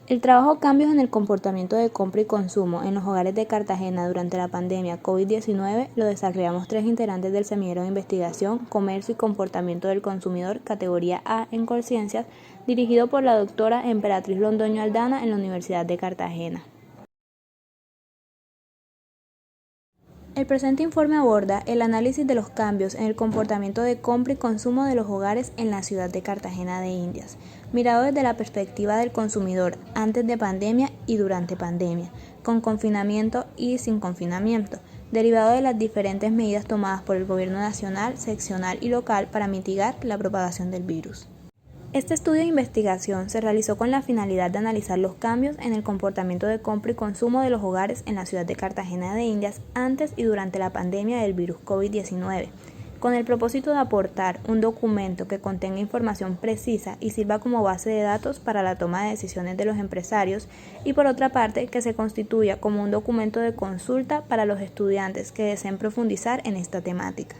El trabajo Cambios en el comportamiento de compra y consumo en los hogares de Cartagena durante la pandemia COVID-19 lo desarrollamos 3 integrantes del Semillero de Investigación, Comercio y Comportamiento del Consumidor, categoría A en Colciencias, dirigido por la doctora Emperatriz Londoño Aldana en la Universidad de Cartagena. El presente informe aborda el análisis de los cambios en el comportamiento de compra y consumo de los hogares en la ciudad de Cartagena de Indias, mirado desde la perspectiva del consumidor antes de pandemia y durante pandemia, con confinamiento y sin confinamiento, derivado de las diferentes medidas tomadas por el gobierno nacional, seccional y local para mitigar la propagación del virus. Este estudio de investigación se realizó con la finalidad de analizar los cambios en el comportamiento de compra y consumo de los hogares en la ciudad de Cartagena de Indias antes y durante la pandemia del virus COVID-19, con el propósito de aportar un documento que contenga información precisa y sirva como base de datos para la toma de decisiones de los empresarios y, por otra parte, que se constituya como un documento de consulta para los estudiantes que deseen profundizar en esta temática.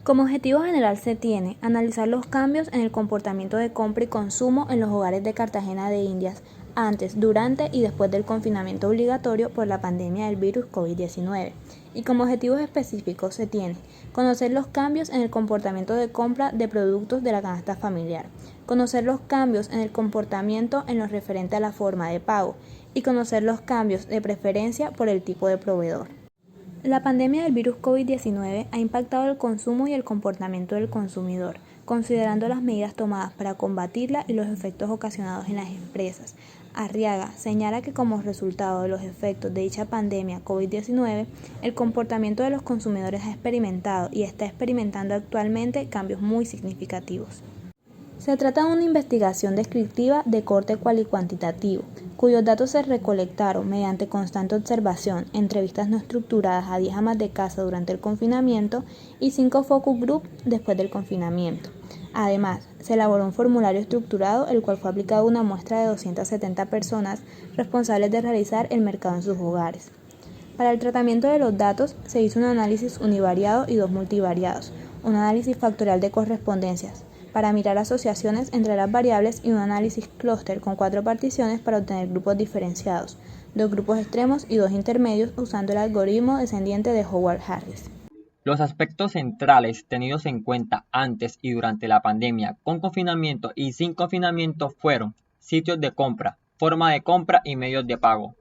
Como objetivo general se tiene analizar los cambios en el comportamiento de compra y consumo en los hogares de Cartagena de Indias antes, durante y después del confinamiento obligatorio por la pandemia del virus COVID-19. Y como objetivos específicos se tiene conocer los cambios en el comportamiento de compra de productos de la canasta familiar, conocer los cambios en el comportamiento en lo referente a la forma de pago y conocer los cambios de preferencia por el tipo de proveedor. La pandemia del virus COVID-19 ha impactado el consumo y el comportamiento del consumidor, considerando las medidas tomadas para combatirla y los efectos ocasionados en las empresas. Arriaga señala que como resultado de los efectos de dicha pandemia COVID-19, el comportamiento de los consumidores ha experimentado y está experimentando actualmente cambios muy significativos. Se trata de una investigación descriptiva de corte cual y cuantitativo, cuyos datos se recolectaron mediante constante observación, entrevistas no estructuradas a 10 amas de casa durante el confinamiento y 5 focus group después del confinamiento. Además, se elaboró un formulario estructurado, el cual fue aplicado a una muestra de 270 personas responsables de realizar el mercado en sus hogares. Para el tratamiento de los datos se hizo un análisis univariado y 2 multivariados, un análisis factorial de correspondencias, para mirar asociaciones entre las variables y un análisis clúster con 4 particiones para obtener grupos diferenciados, 2 grupos extremos y 2 intermedios usando el algoritmo descendiente de Howard Harris. Los aspectos centrales tenidos en cuenta antes y durante la pandemia con confinamiento y sin confinamiento fueron sitios de compra, forma de compra y medios de pago.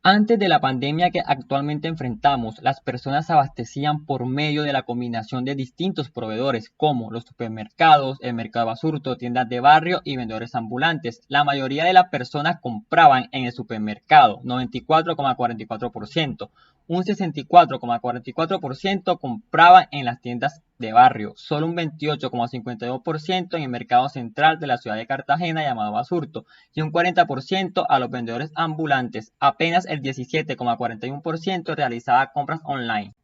Antes de la pandemia que actualmente enfrentamos, las personas se abastecían por medio de la combinación de distintos proveedores como los supermercados, el mercado Basurto, tiendas de barrio y vendedores ambulantes. La mayoría de las personas compraban en el supermercado, 94,44%. Un 64,44% compraban en las tiendas de barrio, solo un 28,52% en el mercado central de la ciudad de Cartagena llamado Basurto y un 40% a los vendedores ambulantes. Apenas el 17,41% realizaba compras online.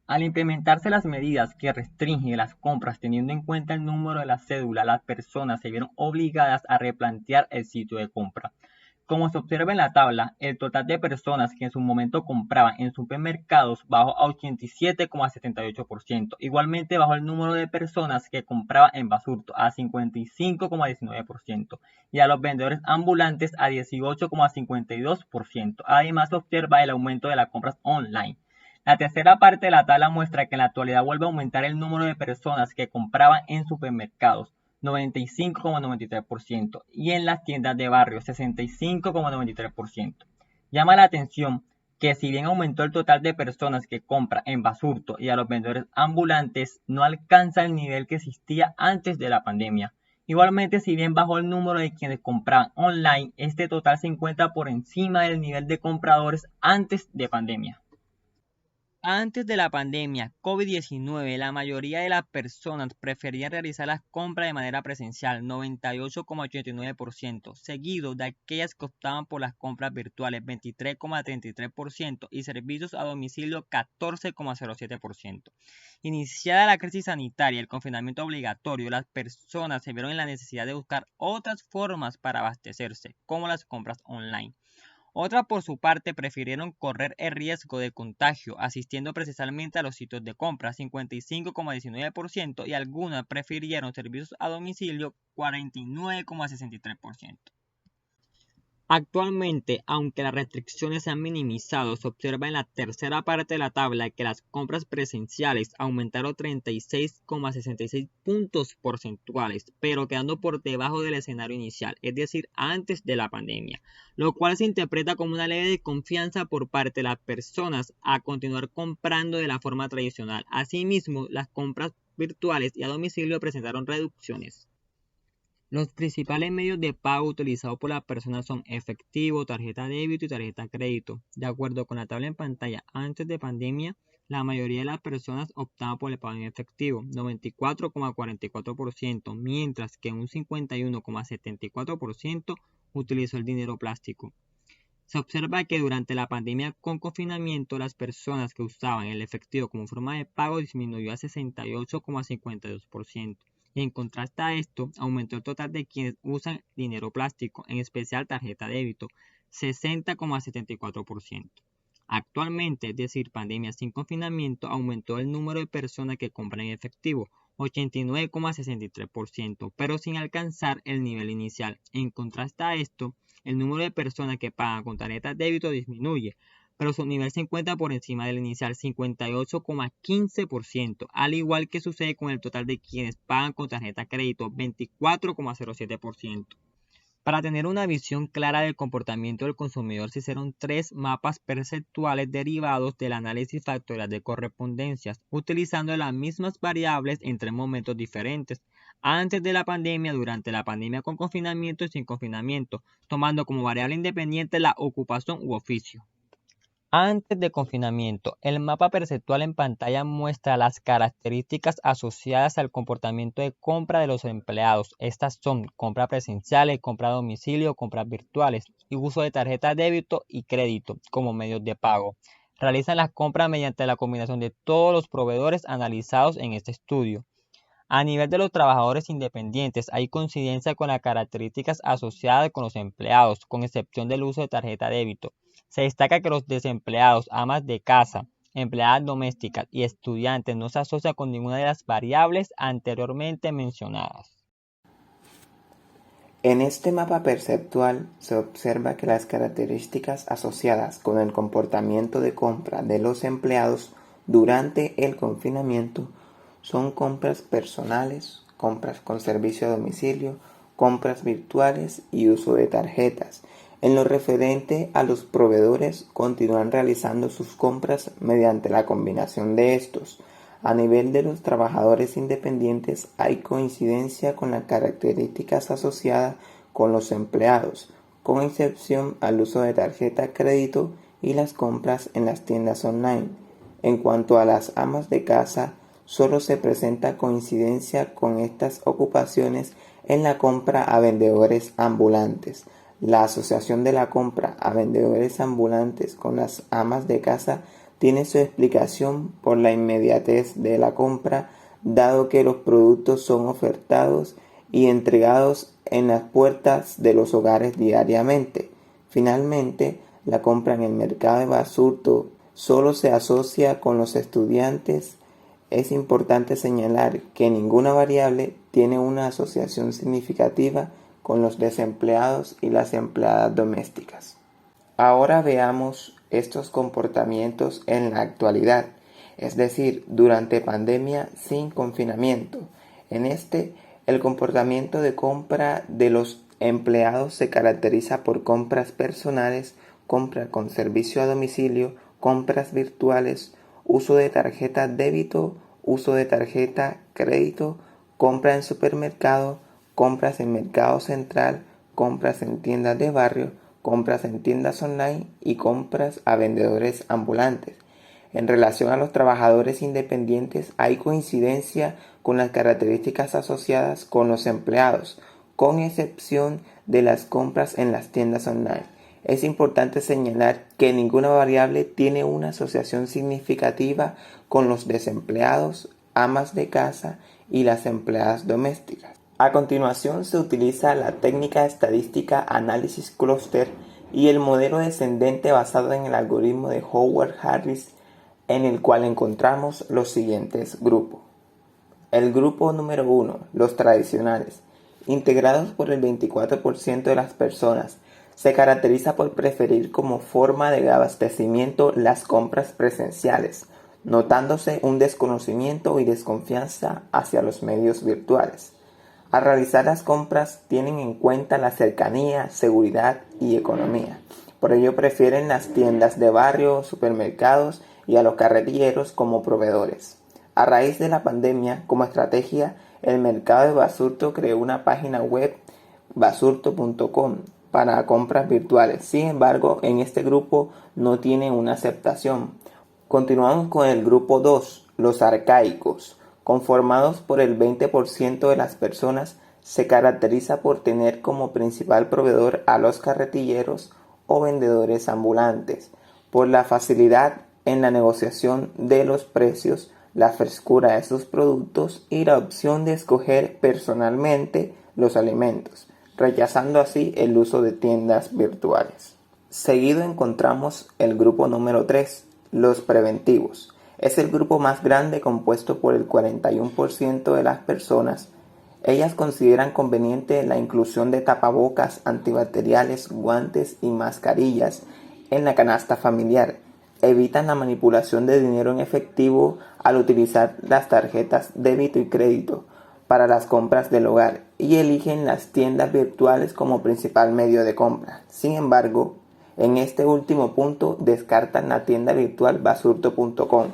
Al implementarse las medidas que restringen las compras teniendo en cuenta el número de la cédula, las personas se vieron obligadas a replantear el sitio de compra. Como se observa en la tabla, el total de personas que en su momento compraban en supermercados bajó a 87,78%. Igualmente bajó el número de personas que compraban en Basurto a 55,19% y a los vendedores ambulantes a 18,52%. Además se observa el aumento de las compras online. La tercera parte de la tabla muestra que en la actualidad vuelve a aumentar el número de personas que compraban en supermercados, 95,93%, y en las tiendas de barrio, 65,93%. Llama la atención que si bien aumentó el total de personas que compran en Basurto y a los vendedores ambulantes, no alcanza el nivel que existía antes de la pandemia. Igualmente, si bien bajó el número de quienes compraban online, este total se encuentra por encima del nivel de compradores antes de pandemia. Antes de la pandemia COVID-19, la mayoría de las personas preferían realizar las compras de manera presencial, 98,89%, seguido de aquellas que optaban por las compras virtuales, 23,33%, y servicios a domicilio, 14,07%. Iniciada la crisis sanitaria y el confinamiento obligatorio, las personas se vieron en la necesidad de buscar otras formas para abastecerse, como las compras online. Otras, por su parte, prefirieron correr el riesgo de contagio, asistiendo precisamente a los sitios de compra, 55,19%, y algunas prefirieron servicios a domicilio, 49,63%. Actualmente, aunque las restricciones se han minimizado, se observa en la tercera parte de la tabla que las compras presenciales aumentaron 36,66 puntos porcentuales, pero quedando por debajo del escenario inicial, es decir, antes de la pandemia, lo cual se interpreta como una leve desconfianza por parte de las personas a continuar comprando de la forma tradicional. Asimismo, las compras virtuales y a domicilio presentaron reducciones. Los principales medios de pago utilizados por las personas son efectivo, tarjeta débito y tarjeta crédito. De acuerdo con la tabla en pantalla, antes de pandemia, la mayoría de las personas optaban por el pago en efectivo, 94,44%, mientras que un 51,74% utilizó el dinero plástico. Se observa que durante la pandemia con confinamiento, las personas que usaban el efectivo como forma de pago disminuyó a 68,52%. Y en contraste a esto, aumentó el total de quienes usan dinero plástico, en especial tarjeta débito, 60,74%. Actualmente, es decir, pandemia sin confinamiento, aumentó el número de personas que compran en efectivo, 89,63%, pero sin alcanzar el nivel inicial. En contraste a esto, el número de personas que pagan con tarjeta débito disminuye, pero su nivel se encuentra por encima del inicial, 58,15%, al igual que sucede con el total de quienes pagan con tarjeta crédito, 24,07%. Para tener una visión clara del comportamiento del consumidor, se hicieron 3 mapas perceptuales derivados del análisis factorial de correspondencias, utilizando las mismas variables en 3 momentos diferentes: antes de la pandemia, durante la pandemia con confinamiento y sin confinamiento, tomando como variable independiente la ocupación u oficio. Antes de confinamiento, el mapa perceptual en pantalla muestra las características asociadas al comportamiento de compra de los empleados. Estas son compras presenciales, compra a domicilio, compras virtuales y uso de tarjeta débito y crédito como medios de pago. Realizan las compras mediante la combinación de todos los proveedores analizados en este estudio. A nivel de los trabajadores independientes, hay coincidencia con las características asociadas con los empleados, con excepción del uso de tarjeta débito. Se destaca que los desempleados, amas de casa, empleadas domésticas y estudiantes no se asocian con ninguna de las variables anteriormente mencionadas. En este mapa perceptual se observa que las características asociadas con el comportamiento de compra de los empleados durante el confinamiento son compras personales, compras con servicio a domicilio, compras virtuales y uso de tarjetas. En lo referente a los proveedores, continúan realizando sus compras mediante la combinación de estos. A nivel de los trabajadores independientes, hay coincidencia con las características asociadas con los empleados, con excepción al uso de tarjeta crédito y las compras en las tiendas online. En cuanto a las amas de casa, solo se presenta coincidencia con estas ocupaciones en la compra a vendedores ambulantes. La asociación de la compra a vendedores ambulantes con las amas de casa tiene su explicación por la inmediatez de la compra, dado que los productos son ofertados y entregados en las puertas de los hogares diariamente. Finalmente, la compra en el mercado de Basurto solo se asocia con los estudiantes. Es importante señalar que ninguna variable tiene una asociación significativa con los desempleados y las empleadas domésticas. Ahora veamos estos comportamientos en la actualidad, es decir, durante pandemia sin confinamiento. En el comportamiento de compra de los empleados se caracteriza por compras personales, compra con servicio a domicilio, compras virtuales, uso de tarjeta débito, uso de tarjeta crédito, compra en supermercado, compras en mercado central, compras en tiendas de barrio, compras en tiendas online y compras a vendedores ambulantes. En relación a los trabajadores independientes, hay coincidencia con las características asociadas con los empleados, con excepción de las compras en las tiendas online. Es importante señalar que ninguna variable tiene una asociación significativa con los desempleados, amas de casa y las empleadas domésticas. A continuación se utiliza la técnica estadística análisis clúster y el modelo descendente basado en el algoritmo de Howard Harris, en el cual encontramos los siguientes grupos. El grupo número 1, los tradicionales, integrados por el 24% de las personas, Se caracteriza por preferir como forma de abastecimiento las compras presenciales, notándose un desconocimiento y desconfianza hacia los medios virtuales. Al realizar las compras tienen en cuenta la cercanía, seguridad y economía. Por ello prefieren las tiendas de barrio, supermercados y a los carretilleros como proveedores. A raíz de la pandemia, como estrategia, el mercado de Basurto creó una página web basurto.com para compras virtuales. Sin embargo, en este grupo no tiene una aceptación. Continuamos con el grupo 2, los arcaicos. Conformados por el 20% de las personas, se caracteriza por tener como principal proveedor a los carretilleros o vendedores ambulantes, por la facilidad en la negociación de los precios, la frescura de sus productos y la opción de escoger personalmente los alimentos, rechazando así el uso de tiendas virtuales. Seguido encontramos el grupo número 3, los preventivos. Es el grupo más grande, compuesto por el 41% de las personas. Ellas consideran conveniente la inclusión de tapabocas antibacteriales, guantes y mascarillas en la canasta familiar. Evitan la manipulación de dinero en efectivo al utilizar las tarjetas débito y crédito para las compras del hogar y eligen las tiendas virtuales como principal medio de compra. Sin embargo, en este último punto descartan la tienda virtual basurto.com.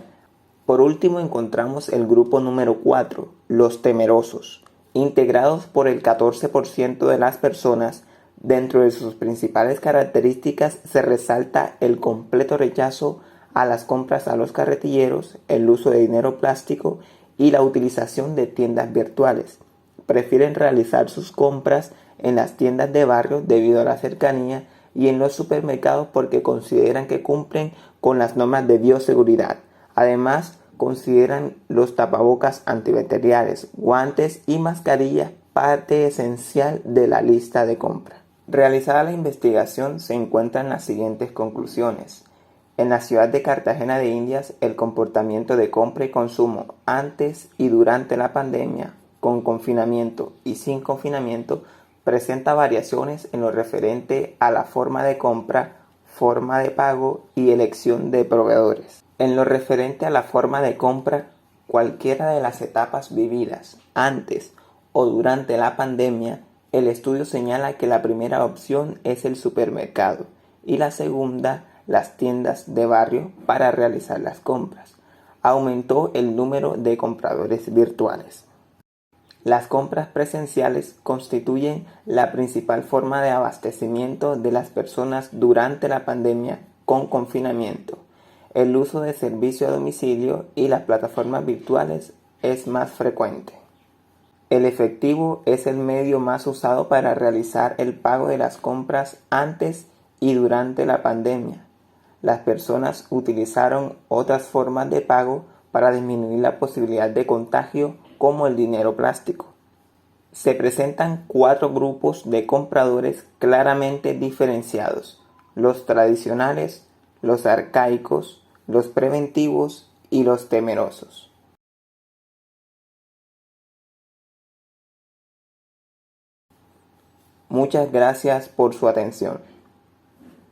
Por último encontramos el grupo número 4, los temerosos, integrados por el 14% de las personas. Dentro de sus principales características se resalta el completo rechazo a las compras a los carretilleros, el uso de dinero plástico y la utilización de tiendas virtuales. Prefieren realizar sus compras en las tiendas de barrio debido a la cercanía y en los supermercados porque consideran que cumplen con las normas de bioseguridad. Además, consideran los tapabocas antibacteriales, guantes y mascarillas parte esencial de la lista de compra. Realizada la investigación, se encuentran las siguientes conclusiones. En la ciudad de Cartagena de Indias, el comportamiento de compra y consumo antes y durante la pandemia, con confinamiento y sin confinamiento, presenta variaciones en lo referente a la forma de compra, forma de pago y elección de proveedores. En lo referente a la forma de compra, cualquiera de las etapas vividas antes o durante la pandemia, el estudio señala que la primera opción es el supermercado y la segunda, las tiendas de barrio para realizar las compras. Aumentó el número de compradores virtuales. Las compras presenciales constituyen la principal forma de abastecimiento de las personas durante la pandemia con confinamiento. El uso de servicio a domicilio y las plataformas virtuales es más frecuente. El efectivo es el medio más usado para realizar el pago de las compras antes y durante la pandemia. Las personas utilizaron otras formas de pago para disminuir la posibilidad de contagio, como el dinero plástico. Se presentan 4 grupos de compradores claramente diferenciados: los tradicionales, los arcaicos, los preventivos y los temerosos. Muchas gracias por su atención.